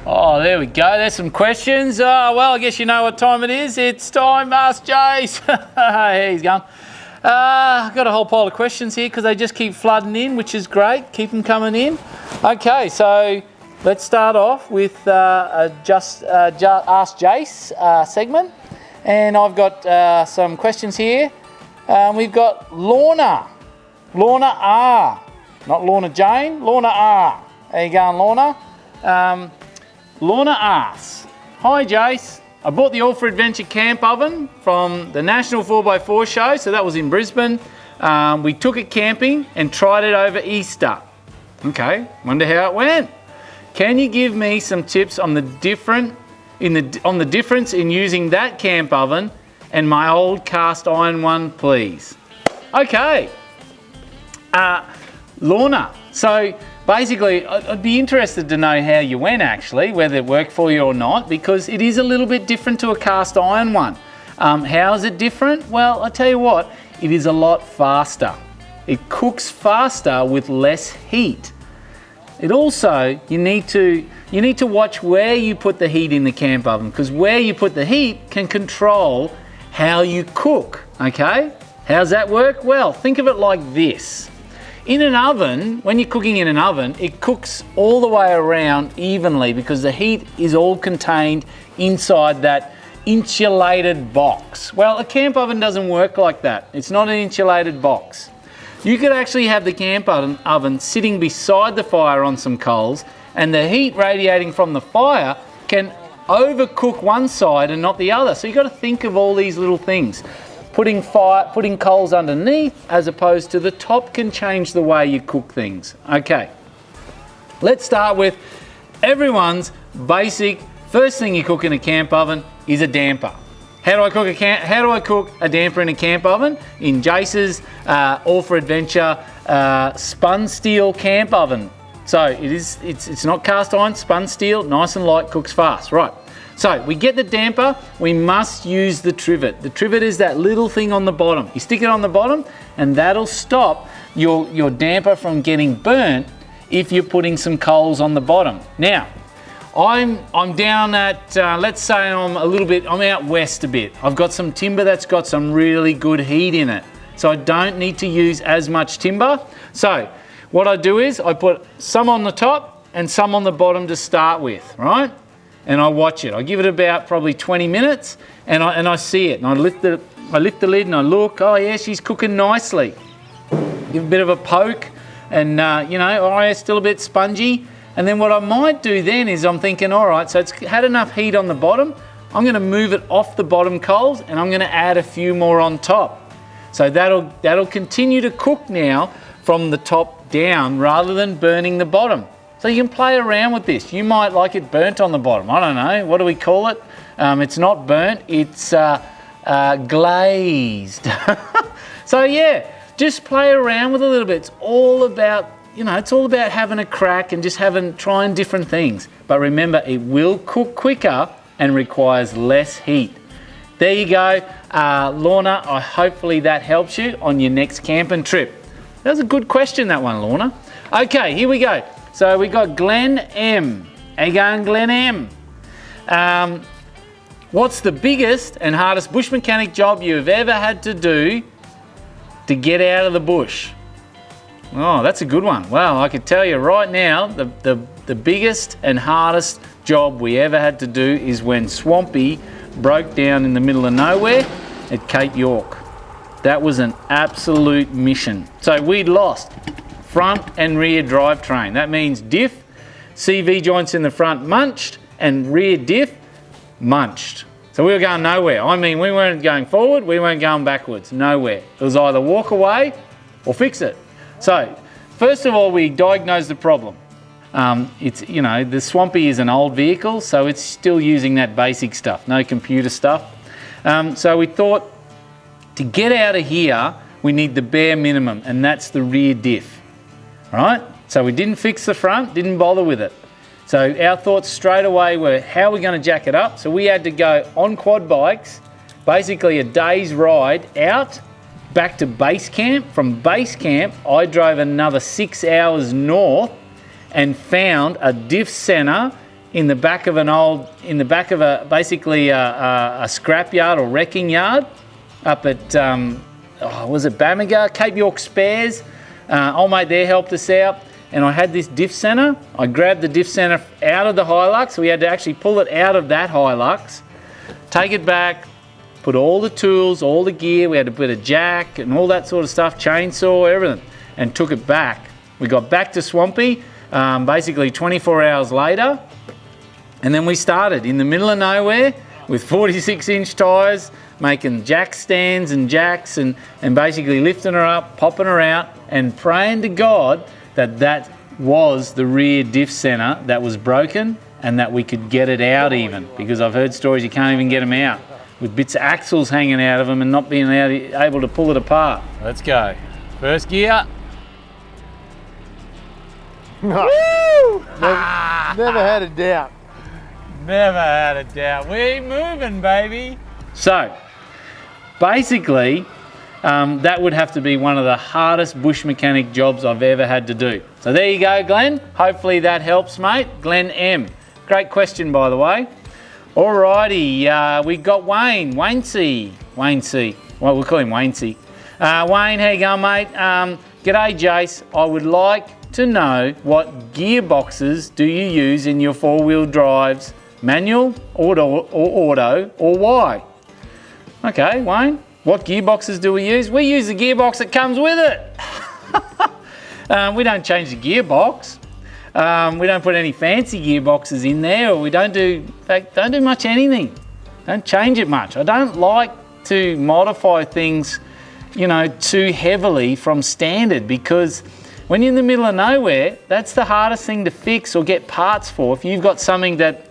Oh, there we go. There's some questions. Well, I guess you know what time it is. It's time, Ask Jase. Here he's going. I've got a whole pile of questions here because they just keep flooding in, which is great. Keep them coming in. Okay, so let's start off with Ask Jase segment. And I've got some questions here. We've got Lorna R. Not Lorna Jane, Lorna R. How you going, Lorna? Lorna asks, hi Jase, I bought the All for Adventure camp oven from the National 4x4 show, so that was in Brisbane. We took it camping and tried it over Easter. Okay, wonder how it went. Can you give me some tips on the difference in using that camp oven and my old cast iron one, please? Okay, Lorna, so basically, I'd be interested to know how you went actually, whether it worked for you or not, because it is a little bit different to a cast iron one. How is it different? Well, I tell you what, it is a lot faster. It cooks faster with less heat. It also, you need to watch where you put the heat in the camp oven, because where you put the heat can control how you cook, okay? How's that work? Well, think of it like this. In an oven, when you're cooking in an oven, it cooks all the way around evenly because the heat is all contained inside that insulated box. Well, a camp oven doesn't work like that. It's not an insulated box. You could actually have the camp oven sitting beside the fire on some coals, and the heat radiating from the fire can overcook one side and not the other. So you've got to think of all these little things. Putting coals underneath as opposed to the top can change the way you cook things. Okay, let's start with everyone's basic first thing you cook in a camp oven is a damper. How do I cook a damper in a camp oven? In Jase's All for Adventure spun steel camp oven. So it's not cast iron, spun steel, nice and light, cooks fast. Right. So we get the damper, we must use the trivet. The trivet is that little thing on the bottom. You stick it on the bottom and that'll stop your damper from getting burnt if you're putting some coals on the bottom. Now, I'm down at, let's say I'm out west a bit. I've got some timber that's got some really good heat in it. So I don't need to use as much timber. So what I do is I put some on the top and some on the bottom to start with, right? And I watch it. I give it about probably 20 minutes and I see it. And I lift the lid and I look, oh yeah, she's cooking nicely. Give a bit of a poke and oh yeah, it's still a bit spongy. And then what I might do then is I'm thinking, all right, so it's had enough heat on the bottom. I'm gonna move it off the bottom coals and I'm gonna add a few more on top. So that'll continue to cook now from the top down rather than burning the bottom. So you can play around with this. You might like it burnt on the bottom. I don't know, what do we call it? It's not burnt, it's glazed. So yeah, just play around with it a little bit. It's all about, having a crack and just trying different things. But remember, it will cook quicker and requires less heat. There you go, Lorna, hopefully that helps you on your next camping trip. That was a good question, that one, Lorna. Okay, here we go. So we got Glenn M. How you going, Glenn M? What's the biggest and hardest bush mechanic job you've ever had to do to get out of the bush? Oh, that's a good one. Well, I could tell you right now, the biggest and hardest job we ever had to do is when Swampy broke down in the middle of nowhere at Cape York. That was an absolute mission. So we'd lost front and rear drivetrain. That means diff, CV joints in the front munched, and rear diff munched. So we were going nowhere. I mean, we weren't going forward, we weren't going backwards, nowhere. It was either walk away or fix it. So, first of all, we diagnosed the problem. The Swampy is an old vehicle, so it's still using that basic stuff, no computer stuff. So we thought, to get out of here, we need the bare minimum, and that's the rear diff. Right? So we didn't fix the front, didn't bother with it. So our thoughts straight away were, how are we going to jack it up? So we had to go on quad bikes, basically a day's ride out, back to base camp. From base camp, I drove another 6 hours north and found a diff centre in the back of basically a scrap yard or wrecking yard up at, was it Bamaga? Cape York Spares. Old mate there helped us out, and I had this diff center. I grabbed the diff center out of the Hilux, so we had to actually pull it out of that Hilux, take it back, put all the tools, all the gear, we had to put a jack and all that sort of stuff, chainsaw, everything, and took it back. We got back to Swampy, basically 24 hours later, and then we started in the middle of nowhere with 46-inch tyres, making jack stands and jacks and basically lifting her up, popping her out, and praying to God that that was the rear diff center that was broken and that we could get it out even, because I've heard stories you can't even get them out, with bits of axles hanging out of them and not being able to pull it apart. Let's go. First gear. Woo! Never had a doubt. Never had a doubt. We moving, baby. So, basically, that would have to be one of the hardest bush mechanic jobs I've ever had to do. So there you go, Glenn. Hopefully that helps, mate. Glenn M. Great question, by the way. Alrighty, we got Wayne. Wayne C. Well, we'll call him Wayne C. Wayne, how you going, mate? G'day, Jace. I would like to know what gearboxes do you use in your four-wheel drives? Manual, auto, or why? Okay, Wayne, what gearboxes do we use? We use the gearbox that comes with it. We don't change the gearbox. We don't put any fancy gearboxes in there, or we don't do much anything. Don't change it much. I don't like to modify things, you know, too heavily from standard, because when you're in the middle of nowhere, that's the hardest thing to fix or get parts for if you've got something that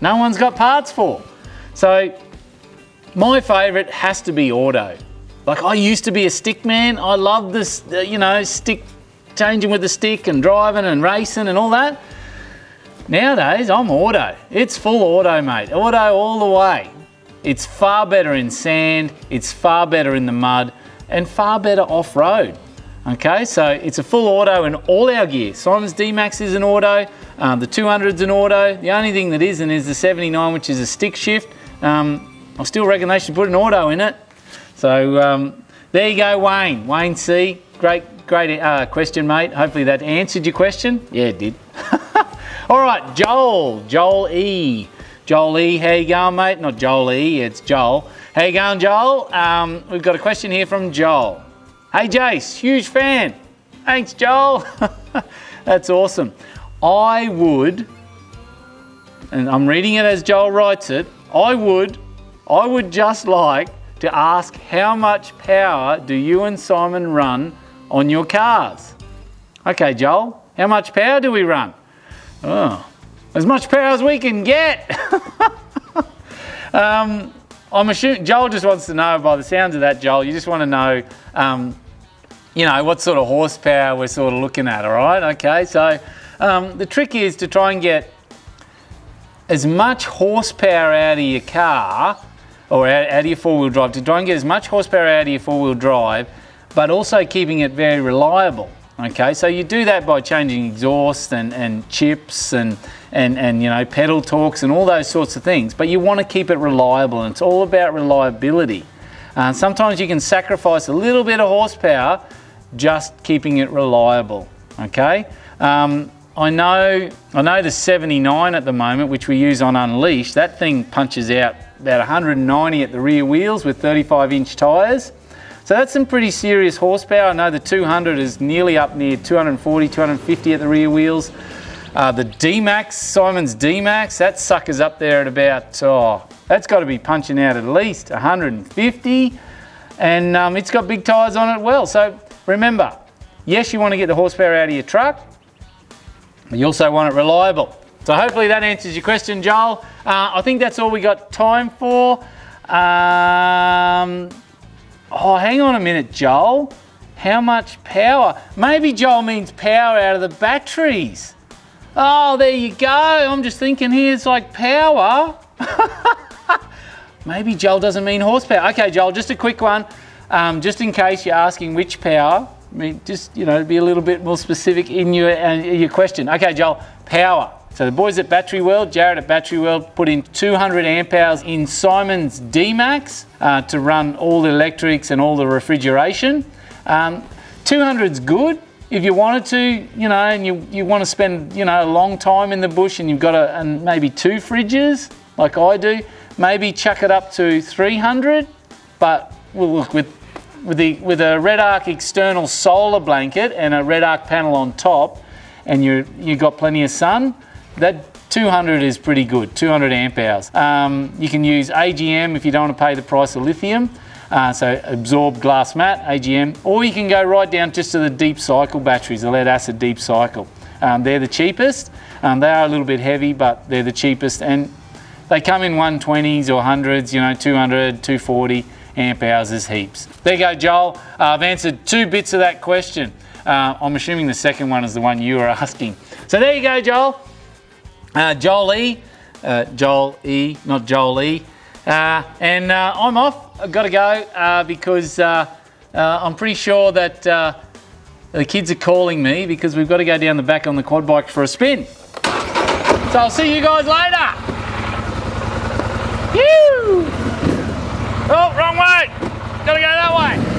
no one's got parts for. So my favourite has to be auto. Like, I used to be a stick man. I love this, you know, stick, changing with the stick and driving and racing and all that. Nowadays, I'm auto. It's full auto, mate. Auto all the way. It's far better in sand, it's far better in the mud, and far better off-road. Okay, so it's a full auto in all our gear. Simon's D-Max is an auto, the 200's an auto. The only thing that isn't is the 79, which is a stick shift. I still reckon they should put an auto in it. So there you go, Wayne. Wayne C. Great question, mate. Hopefully that answered your question. Yeah, it did. All right, Joel E. Joel E, how you going, mate? Not Joel E, it's Joel. How you going, Joel? We've got a question here from Joel. Hey, Jace, huge fan. Thanks, Joel. That's awesome. I would, and I'm reading it as Joel writes it, I would just like to ask, how much power do you and Simon run on your cars? Okay, Joel, how much power do we run? Oh, as much power as we can get. I'm assuming Joel just wants to know, by the sounds of that, Joel, you just want to know, you know, what sort of horsepower we're sort of looking at, all right? Okay, so the trick is to try and get as much horsepower out of your car, or out of your four-wheel drive, to try and get as much horsepower out of your four-wheel drive, but also keeping it very reliable. Okay, so you do that by changing exhaust and chips and you know, pedal torques and all those sorts of things, but you want to keep it reliable, and it's all about reliability. Sometimes you can sacrifice a little bit of horsepower just keeping it reliable. Okay, I know the 79 at the moment, which we use on Unleashed, that thing punches out about 190 at the rear wheels with 35-inch tyres. So that's some pretty serious horsepower. I know the 200 is nearly up near 240, 250 at the rear wheels. The D-Max, Simon's D-Max, that sucker's up there at about, that's got to be punching out at least 150. And it's got big tyres on it well. So remember, yes, you want to get the horsepower out of your truck, but you also want it reliable. So hopefully that answers your question, Joel. I think that's all we got time for. Oh, hang on a minute, Joel. How much power? Maybe Joel means power out of the batteries. Oh, there you go. I'm just thinking here, it's like power. Maybe Joel doesn't mean horsepower. Okay, Joel, just a quick one. Just in case you're asking which power, I mean, just, you know, be a little bit more specific in your question. Okay, Joel, power. So the boys at Battery World, Jared at Battery World, put in 200 amp hours in Simon's D-Max to run all the electrics and all the refrigeration. 200's good if you wanted to, you know, and you want to spend, you know, a long time in the bush and you've got and maybe 2 fridges like I do. Maybe chuck it up to 300, but well, look, with a Red Arc external solar blanket and a Red Arc panel on top, and you got plenty of sun, that 200 is pretty good, 200 amp hours. You can use AGM if you don't want to pay the price of lithium, so absorbed glass mat, AGM, or you can go right down just to the deep cycle batteries, the lead acid deep cycle. They're the cheapest. They are a little bit heavy, but they're the cheapest, and they come in 120s or 100s, you know, 200, 240 amp hours is heaps. There you go, Joel. I've answered 2 bits of that question. I'm assuming the second one is the one you were asking. So there you go, Joel. Joel E, not Joel E. And I'm off. I've got to go because I'm pretty sure that the kids are calling me because we've got to go down the back on the quad bike for a spin. So I'll see you guys later. Woo! Oh, wrong way. Gotta go that way.